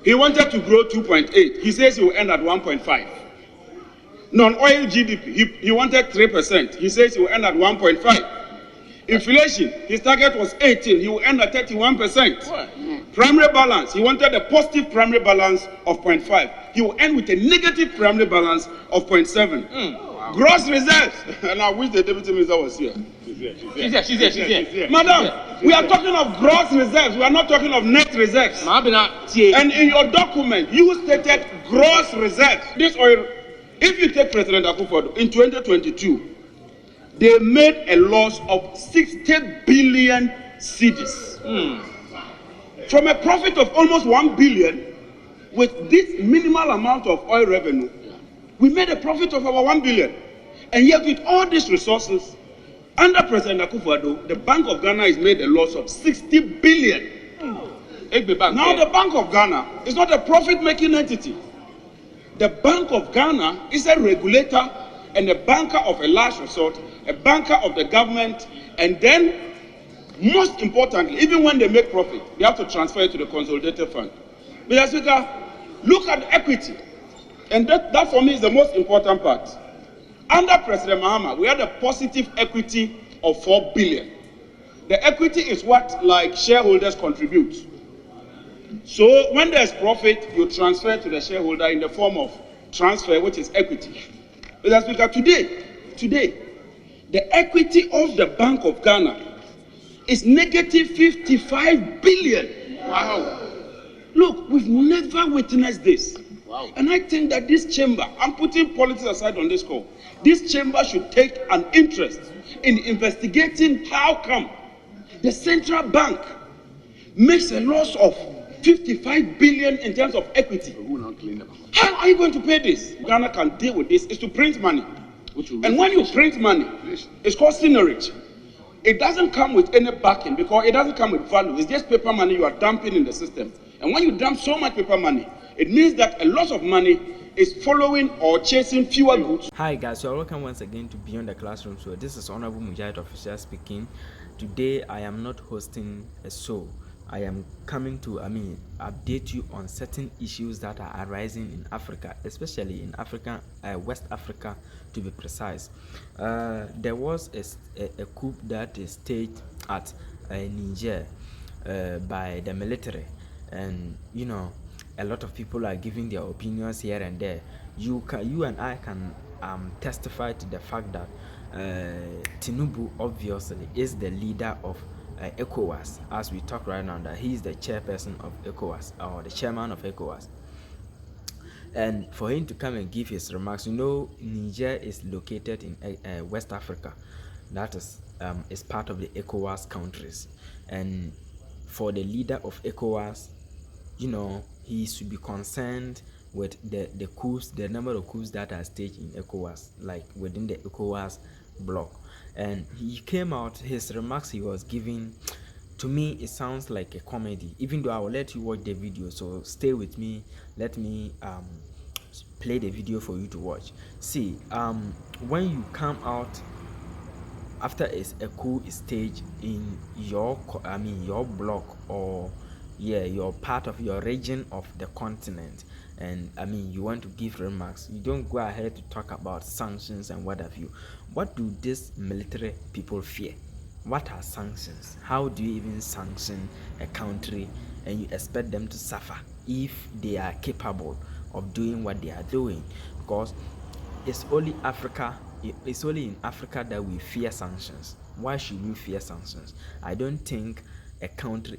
He wanted to grow 2.8. He says he will end at 1.5. Non-oil GDP, he wanted 3%. He says he will end at 1.5. Inflation, his target was 18. He will end at 31%. Primary balance, he wanted a positive primary balance of 0.5. He will end with a negative primary balance of 0.7. Wow. Gross reserves, and I wish the deputy minister was here. She's here. Madam, we are talking of gross reserves. We are not talking of net reserves. And in your document, you stated gross reserves. This oil, if you take President Akufo-Addo in 2022, they made a loss of 60 billion cedis. From a profit of almost 1 billion, with this minimal amount of oil revenue, we made a profit of over 1 billion. And yet with all these resources, under President Akufo-Addo, the Bank of Ghana has made a loss of 60 billion. Now the Bank of Ghana is not a profit-making entity. The Bank of Ghana is a regulator and a banker of a last resort, a banker of the government, and then, most importantly, even when they make profit, they have to transfer it to the consolidated fund. Mr. Speaker, look at equity, and that for me is the most important part. Under President Mahama, we had a positive equity of 4 billion. The equity is what, like, shareholders contribute. So when there's profit, you transfer to the shareholder in the form of transfer, which is equity. Mr. Speaker, today, the equity of the Bank of Ghana is negative 55 billion. Wow. Look, we've never witnessed this. Wow. And I think that this chamber, I'm putting politics aside on this call, this chamber should take an interest in investigating how come the central bank makes a loss of 55 billion in terms of equity. How are you going to pay this? Ghana can deal with this, is to print money. And when you print money, it's called seigniorage. It doesn't come with any backing because it doesn't come with value. It's just paper money you are dumping in the system. And when you dump so much paper money, it means that a lot of money is following or chasing fewer goods. Hi guys, so welcome once again to Beyond the Classroom. So this is Honorable Mujahid Official speaking. Today I am not hosting a show. I am coming to update you on certain issues that are arising in Africa, especially in West Africa to be precise. There was a coup that is staged at Niger by the military, and you know, a lot of people are giving their opinions here and there. You and I can testify to the fact that Tinubu obviously is the leader of ECOWAS, as we talk right now, that he is the chairperson of ECOWAS, or the chairman of ECOWAS. And for him to come and give his remarks, you know, Niger is located in West Africa. That is part of the ECOWAS countries. And for the leader of ECOWAS, you know, he should be concerned with the coups, the number of coups that are staged in ECOWAS, like within the ECOWAS bloc. And he came out, his remarks he was giving, to me it sounds like a comedy, even though I will let you watch the video. So stay with me, let me play the video for you to watch. See, when you come out after a coup is staged in your block, or your part of your region of the continent, and you want to give remarks, you don't go ahead to talk about sanctions and what have you. What do these military people fear? What are sanctions? How do you even sanction a country and you expect them to suffer if they are capable of doing what they are doing? Because it's only in Africa that we fear sanctions. Why should we fear sanctions? I don't think a country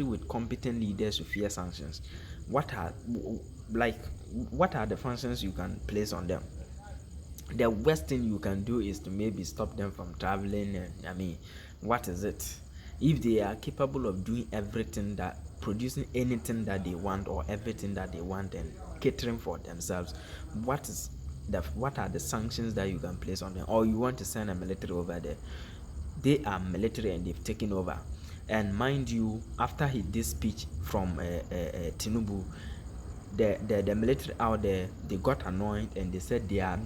with competent leaders should fear sanctions. What are the sanctions you can place on them? The worst thing you can do is to maybe stop them from traveling, and what is it? If they are capable of doing everything, that producing anything that they want or everything that they want and catering for themselves, what are the sanctions that you can place on them? Or you want to send a military over there? They are military and they've taken over. And mind you, after this speech from Tinubu, the military out there, they got annoyed and they said they are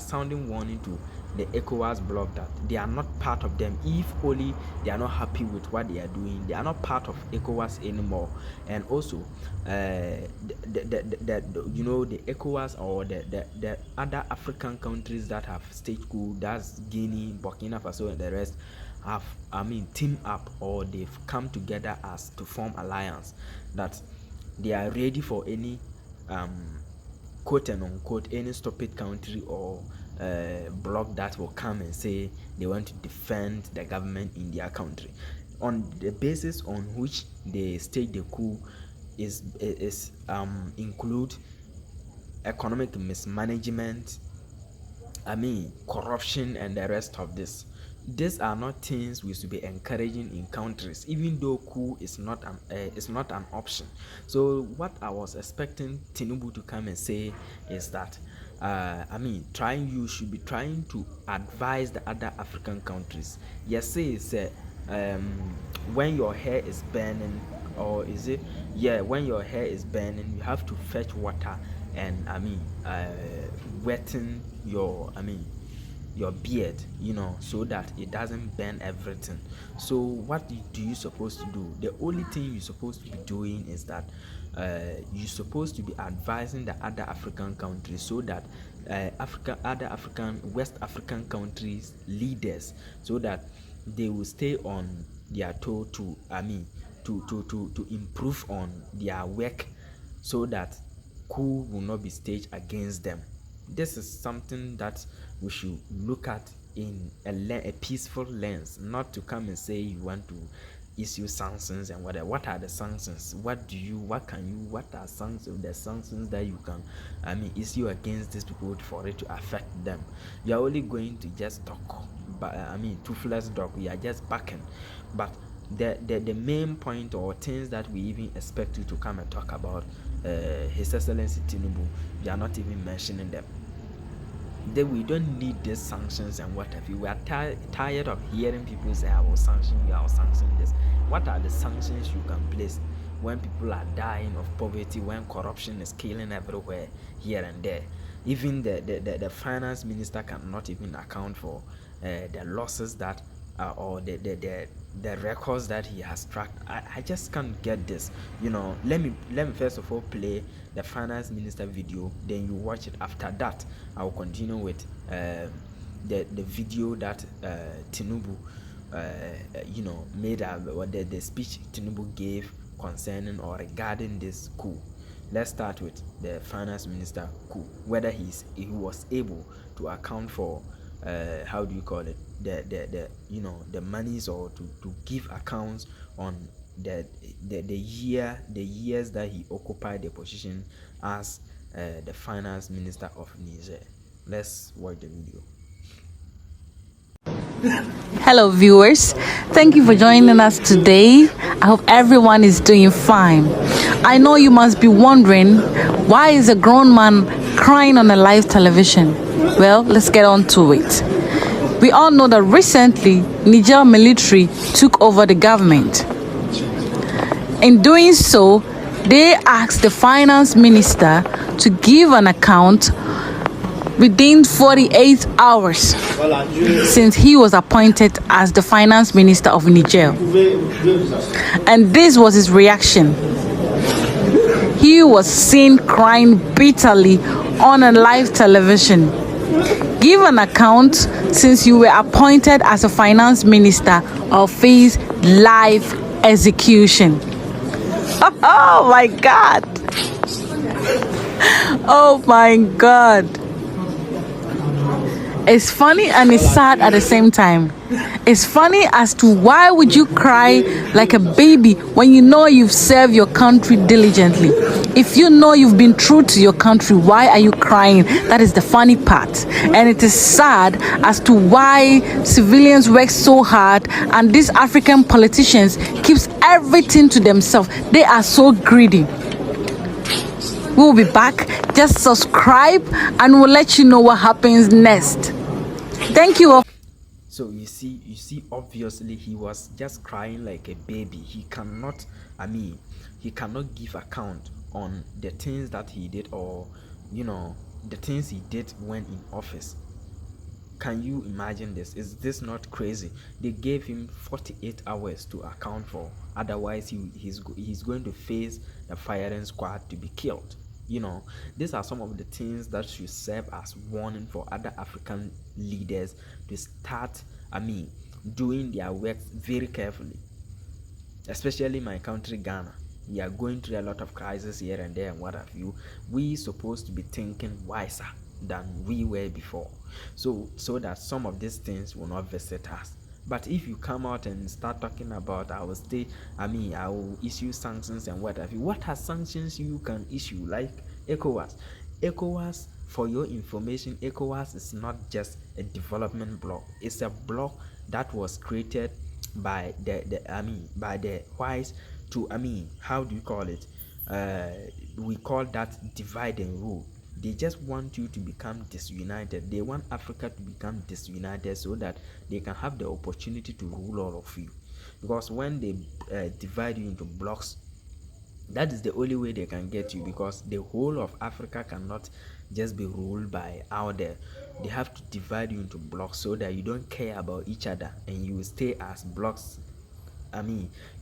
sounding warning to the ECOWAS bloc, that they are not part of them. If only they are not happy with what they are doing, they are not part of ECOWAS anymore. And also the ECOWAS or the other African countries that have staged coup, that's Guinea, Burkina Faso and the rest, have teamed up, or they've come together as to form alliance, that they are ready for any quote and unquote any stupid country or bloc that will come and say they want to defend the government in their country. On the basis on which they stage the coup is include economic mismanagement, corruption and the rest of this. These are not things we should be encouraging in countries, even though coup is not an option. So what I was expecting Tinubu to come and say is that you should be trying to advise the other African countries. Yes, say when your hair is burning, or is it when your hair is burning, you have to fetch water and wetting your beard, so that it doesn't burn everything. So what do you supposed to do? The only thing you're supposed to be doing is that you're supposed to be advising the other African countries, so that West African countries leaders, so that they will stay on their toe to improve on their work, so that coup will not be staged against them. This is something that we should look at in a peaceful lens, not to come and say you want to issue sanctions and whatever. What are the sanctions? What are the sanctions that you can issue against these people for it to affect them? You are only going to just talk, but toothless dog, we are just backing. But the main point, or things that we even expect you to come and talk about, His Excellency Tinubu, you are not even mentioning them. We don't need these sanctions and what have you. We are tired of hearing people say, I will sanction you, I will sanction this. What are the sanctions you can place when people are dying of poverty, when corruption is killing everywhere, here and there? Even the finance minister cannot even account for the losses that or the records that he has tracked. I just can't get this. Let me first of all play the finance minister video, then you watch it. After that, I will continue with the video that Tinubu made, or the speech Tinubu gave concerning or regarding this coup. Let's start with the finance minister coup, whether he was able to account for how do you call it, the monies, or to give accounts on the years that he occupied the position as the finance minister of Niger. Let's watch the video. Hello viewers, thank you for joining us today. I hope everyone is doing fine. I know you must be wondering, why is a grown man crying on a live television? Well, let's get on to it. We all know that recently Niger military took over the government. In doing so, they asked the finance minister to give an account within 48 hours since he was appointed as the finance minister of Niger. And this was his reaction. He was seen crying bitterly on a live television. Give an account since you were appointed as a finance minister, or face live execution. Oh my God. Oh my God. It's funny and it's sad at the same time. It's funny as to why would you cry like a baby when you know you've served your country diligently. If you know you've been true to your country, why are you crying? That is the funny part. And it is sad as to why civilians work so hard and these African politicians keeps everything to themselves. They are so greedy. We'll be back. Just subscribe and we'll let you know what happens next. Thank you all. So you see, obviously he was just crying like a baby. He cannot give account on the things that he did, or the things he did when in office. Can you imagine this? Is this not crazy? They gave him 48 hours to account for. Otherwise, he's going to face the firing squad to be killed. You know, these are some of the things that should serve as warning for other African leaders to start, doing their work very carefully. Especially my country, Ghana. We are going through a lot of crises here and there and what have you. We supposed to be thinking wiser than we were before, so that some of these things will not visit us. But if you come out and start talking about I will issue sanctions and what have you, what are sanctions you can issue? Like ECOWAS, for your information, ECOWAS is not just a development bloc. It's a bloc that was created by the whites to, how do you call it? We call that divide and rule. They just want you to become disunited. They want Africa to become disunited so that they can have the opportunity to rule all of you. Because when they divide you into blocks, that is the only way they can get you, because the whole of Africa cannot just be ruled by out there. They have to divide you into blocks so that you don't care about each other and you stay as blocks,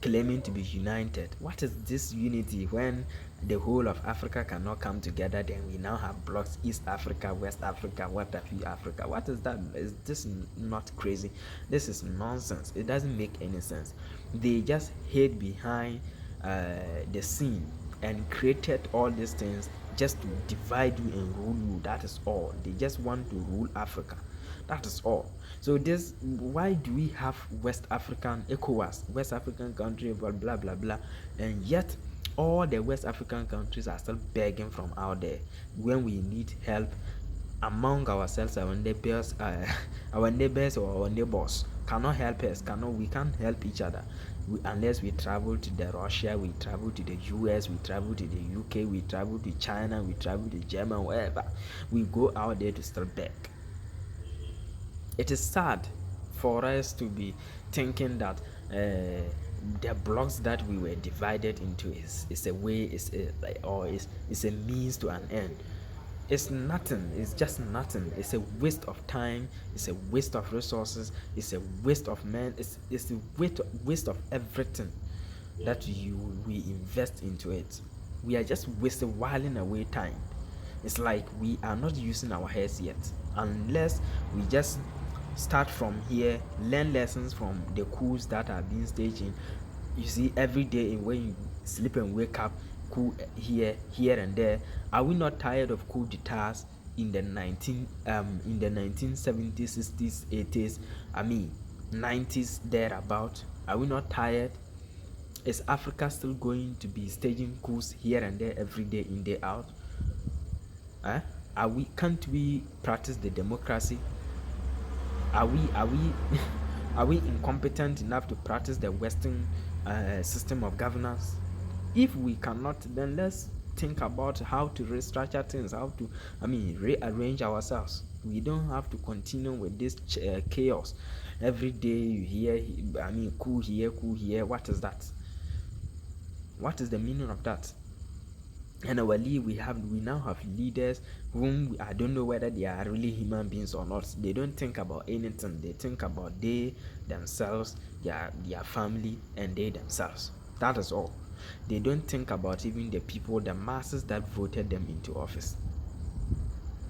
claiming to be united. What is this unity when the whole of Africa cannot come together? Then we now have blocks: East Africa, West Africa, what have you, Africa. What is that? Is this not crazy? This is nonsense. It doesn't make any sense. They just hid behind the scene and created all these things just to divide you and rule you. That is all. They just want to rule Africa. That is all. So why do we have West African ECOWAS, West African country, blah blah blah blah, and yet all the West African countries are still begging from out there when we need help among ourselves? Our neighbors or our neighbors cannot help us. We can't help each other unless we travel to the Russia, we travel to the US, we travel to the UK, we travel to China, we travel to Germany, wherever. We go out there to still beg. It is sad for us to be thinking that the blocks that we were divided into is a way, is a means to an end. It's nothing. It's just nothing. It's a waste of time. It's a waste of resources. It's a waste of men. It's a waste of everything that we invest into it. We are just whiling away time. It's like we are not using our heads yet, unless we just start from here, learn lessons from the coups that are being staged in. You see, every day when you sleep and wake up, coup here and there. Are we not tired of coup d'etats in the 1970s, 60s, 80s, 90s thereabout? Are we not tired? Is Africa still going to be staging coups here and there every day in, day out? Can't we practice the democracy? Are we are we incompetent enough to practice the Western system of governance? If we cannot, then let's think about how to restructure things, how to rearrange ourselves. We don't have to continue with this chaos. Every day you hear coup here, coup here. What is that? What is the meaning of that? And our league, we now have leaders whom I don't know whether they are really human beings or not. They don't think about anything. They think about they themselves, their family, and they themselves. That is all. They don't think about even the people, the masses that voted them into office.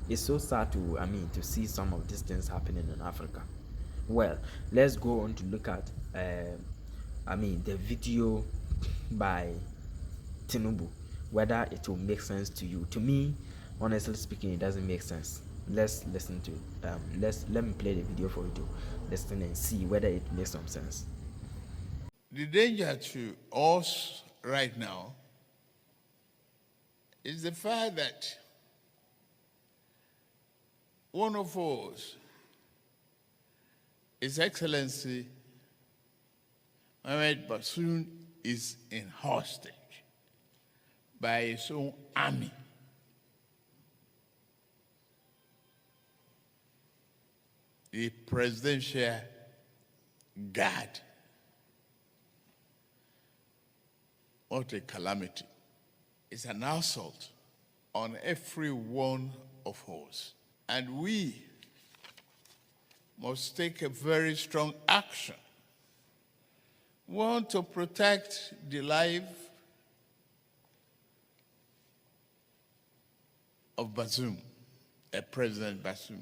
It's so sad to see some of these things happening in Africa. Well, let's go on to look at the video by Tinubu, whether it will make sense to you. To me, honestly speaking, it doesn't make sense. Let's listen to let me play the video for you to listen and see whether it makes some sense. The danger to us right now is the fact that one of us, His Excellency Mohamed Bazoum, is in hostage by his own army. The presidential guard. What a calamity. It's an assault on every one of us. And we must take a very strong action. We want to protect the life of Bazoum, President Bazoum.